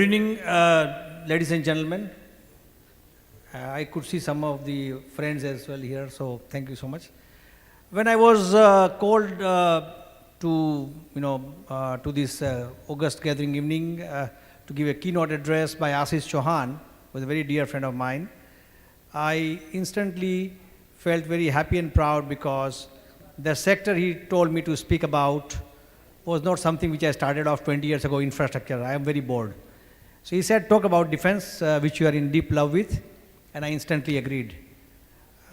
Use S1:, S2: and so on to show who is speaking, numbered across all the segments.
S1: Good evening, ladies and gentlemen. I could see some of the friends as well here, so thank you so much. When I was called to this August gathering evening to give a keynote address by Ashish Chauhan, who is a very dear friend of mine, I instantly felt very happy and proud because the sector he told me to speak about was not something which I started off 20 years ago, infrastructure. I am very bored. So he said, talk about defense, which you are in deep love with, and I instantly agreed.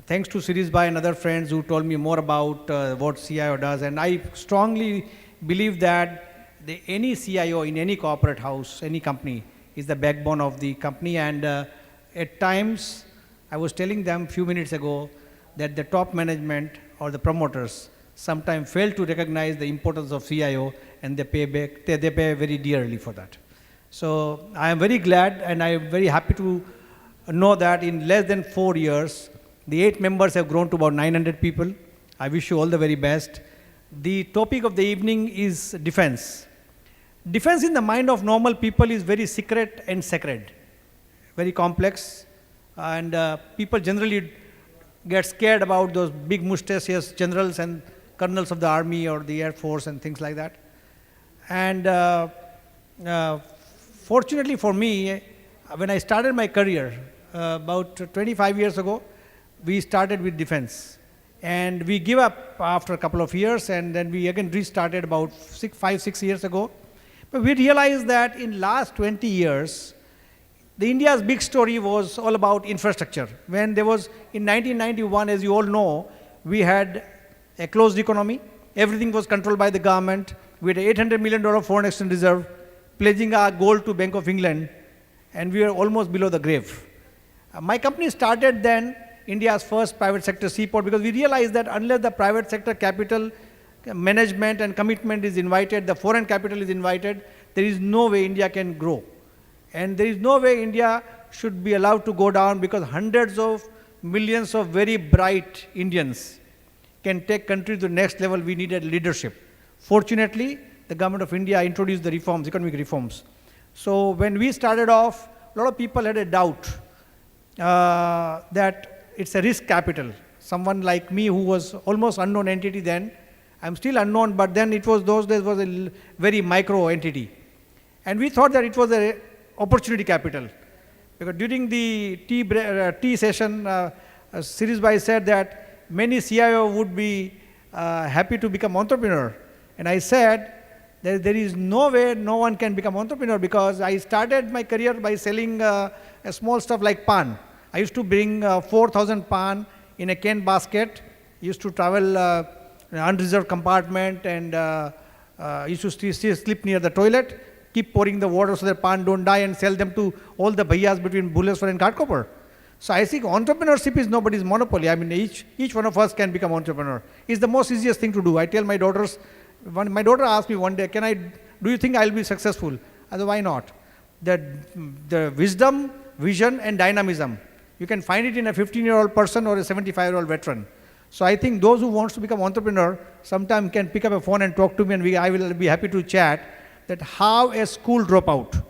S1: Thanks to Siris Bhai and other friends who told me more about what CIO does, and I strongly believe that any CIO in any corporate house, any company, is the backbone of the company, and at times, I was telling them a few minutes ago that the top management or the promoters sometimes fail to recognize the importance of CIO, and they pay very dearly for that. So I am very glad and I am very happy to know that in less than 4 years, the 8 members have grown to about 900 people. I wish you all the very best. The topic of the evening is defense. Defense in the mind of normal people is very secret and sacred, very complex, and people generally get scared about those big mustaches generals and colonels of the army or the air force and things like that. And fortunately for me, when I started my career about 25 years ago, we started with defense. And we gave up after a couple of years, and then we again restarted about 5-6 years ago. But we realized that in last 20 years, the India's big story was all about infrastructure. When there was, in 1991, as you all know, we had a closed economy. Everything was controlled by the government. We had an $800 million foreign exchange reserve, pledging our gold to Bank of England, and we were almost below the grave. My company started then India's first private sector seaport because we realized that unless the private sector capital management and commitment is invited, the foreign capital is invited, there is no way India can grow. And there is no way India should be allowed to go down because hundreds of millions of very bright Indians can take country to the next level. We needed leadership. Fortunately, the government of India introduced the reforms, economic reforms. So when we started off, a lot of people had a doubt that it's a risk capital. Someone like me who was almost unknown entity then, I'm still unknown, but then it was those days was a very micro entity. And we thought that it was a opportunity capital. Because during the tea session, Siris Bhai said that many CIO would be happy to become entrepreneur. And I said, there is no way no one can become entrepreneur because I started my career by selling a small stuff like pan. I used to bring 4,000 pan in a cane basket, used to travel an unreserved compartment and used to sleep near the toilet, keep pouring the water so that pan don't die and sell them to all the bhaiyas between Bhuleshwar and Ghatkopar. So I think entrepreneurship is nobody's monopoly. I mean, each one of us can become entrepreneur. It's the most easiest thing to do. I tell my daughters, my daughter asked me one day, do you think I'll be successful? I said, why not? The wisdom, vision and dynamism, you can find it in a 15-year-old person or a 75-year-old veteran. So I think those who wants to become entrepreneur sometime can pick up a phone and talk to me and I will be happy to chat that how a school dropout.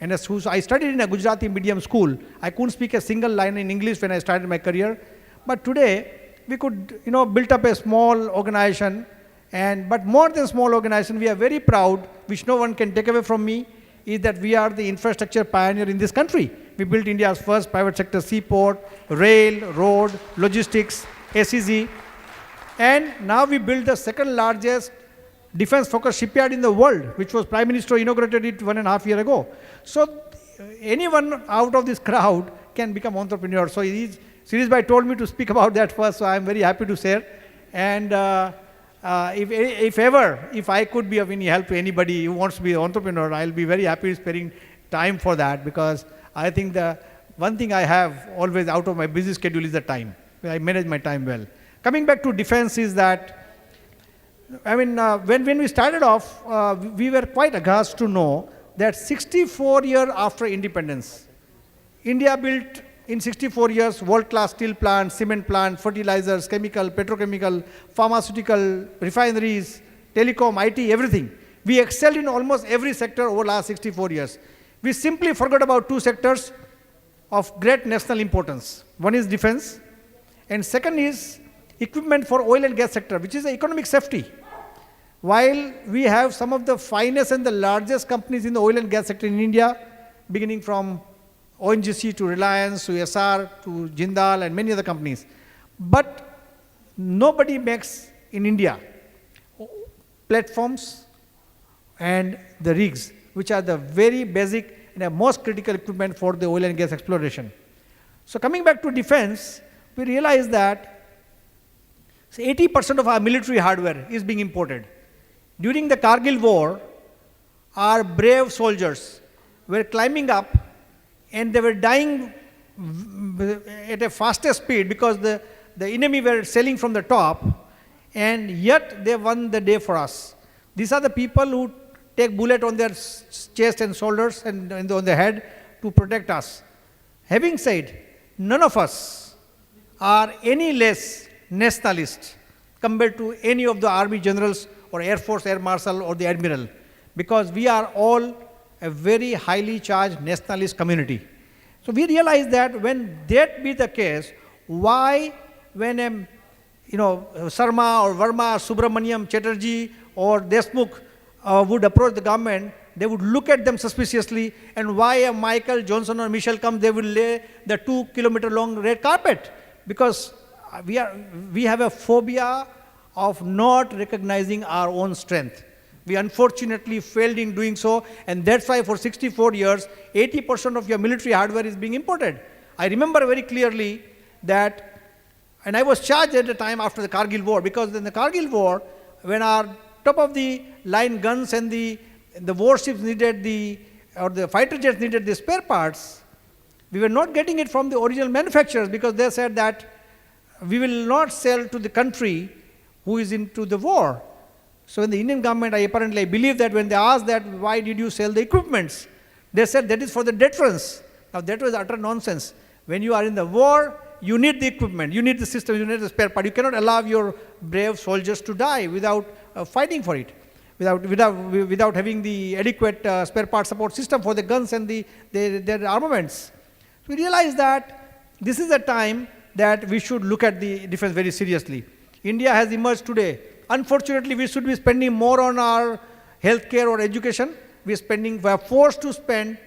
S1: And I studied in a Gujarati medium school. I couldn't speak a single line in English when I started my career. But today, we could build up a small organization. But more than small organization, we are very proud, which no one can take away from me, is that we are the infrastructure pioneer in this country. We built India's first private sector seaport, rail, road, logistics, SEZ. And now we built the second largest defense-focused shipyard in the world, which was Prime Minister inaugurated it 1.5 years ago. So anyone out of this crowd can become entrepreneur. So Siris Bhai told me to speak about that first, so I'm very happy to share. And if I could be of any help to anybody who wants to be an entrepreneur, I'll be very happy sparing time for that because I think the one thing I have always out of my busy schedule is the time. I manage my time well. Coming back to defense is that, I mean, when we started off, we were quite aghast to know that 64 years after independence, India built in 64 years world-class steel plants, cement plants, fertilizers, chemical, petrochemical, pharmaceutical, refineries, telecom, IT, everything. We excelled in almost every sector over the last 64 years. We simply forgot about two sectors of great national importance. One is defense, and second is equipment for oil and gas sector, which is economic safety. While we have some of the finest and the largest companies in the oil and gas sector in India, beginning from ONGC to Reliance to SR to Jindal and many other companies, but nobody makes in India platforms and the rigs, which are the very basic and the most critical equipment for the oil and gas exploration. So coming back to defense, we realize that 80% of our military hardware is being imported. During the Kargil war, our brave soldiers were climbing up and they were dying at a faster speed because the enemy were sailing from the top, and yet they won the day for us. These are the people who take bullet on their chest and shoulders and on their head to protect us. Having said, none of us are any less nationalist compared to any of the army generals or Air Force, Air Marshal or the Admiral, because we are all a very highly charged nationalist community. So we realize that when that be the case, why when Sarma or Verma, Subramaniam, Chatterjee or Deshmukh would approach the government, they would look at them suspiciously, and why a Michael Johnson or Michel comes, they will lay the 2-kilometer long red carpet, because we have a phobia of not recognizing our own strength. We unfortunately failed in doing so, and that's why for 64 years, 80% of your military hardware is being imported. I remember very clearly that, and I was charged at the time after the Kargil war, because in the Kargil war, when our top of the line guns and the warships needed or the fighter jets needed the spare parts, we were not getting it from the original manufacturers, because they said that we will not sell to the country who is into the war. So in the Indian government, I believe that when they asked that, why did you sell the equipments? They said that is for the deterrence. Now that was utter nonsense. When you are in the war, you need the equipment, you need the system, you need the spare part. You cannot allow your brave soldiers to die without fighting for it, without having the adequate spare part support system for the guns and their armaments. So we realize that this is a time that we should look at the defense very seriously. India has emerged today. Unfortunately, we should be spending more on our healthcare or education. We are forced to spend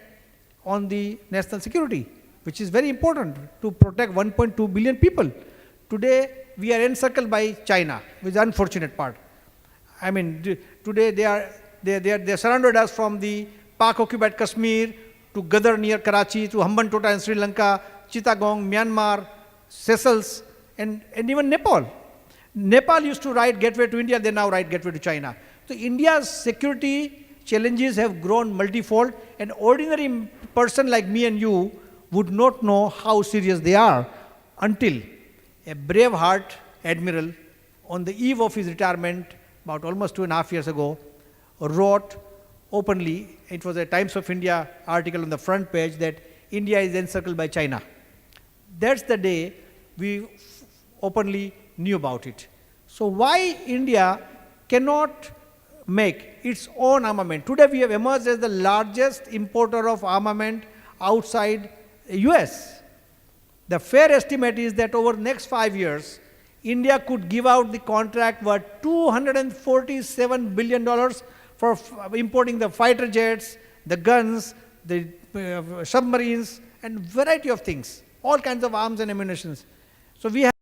S1: on the national security, which is very important to protect 1.2 billion people. Today, we are encircled by China, which is the unfortunate part. I mean, today they surrounded us from the Pak-occupied Kashmir to Gadar near Karachi, to Hambantota in Sri Lanka, Chittagong, Myanmar, Seychelles, and even Nepal. Nepal used to write gateway to India, they now write gateway to China. So India's security challenges have grown multifold, and ordinary person like me and you would not know how serious they are until a brave heart admiral on the eve of his retirement about almost 2.5 years ago wrote openly, it was a Times of India article on the front page, that India is encircled by China. That's the day we openly knew about it. So why India cannot make its own armament? Today we have emerged as the largest importer of armament outside US. The fair estimate is that over the next 5 years, India could give out the contract worth $247 billion for importing the fighter jets, the guns, the submarines, and variety of things, all kinds of arms and ammunition. So we have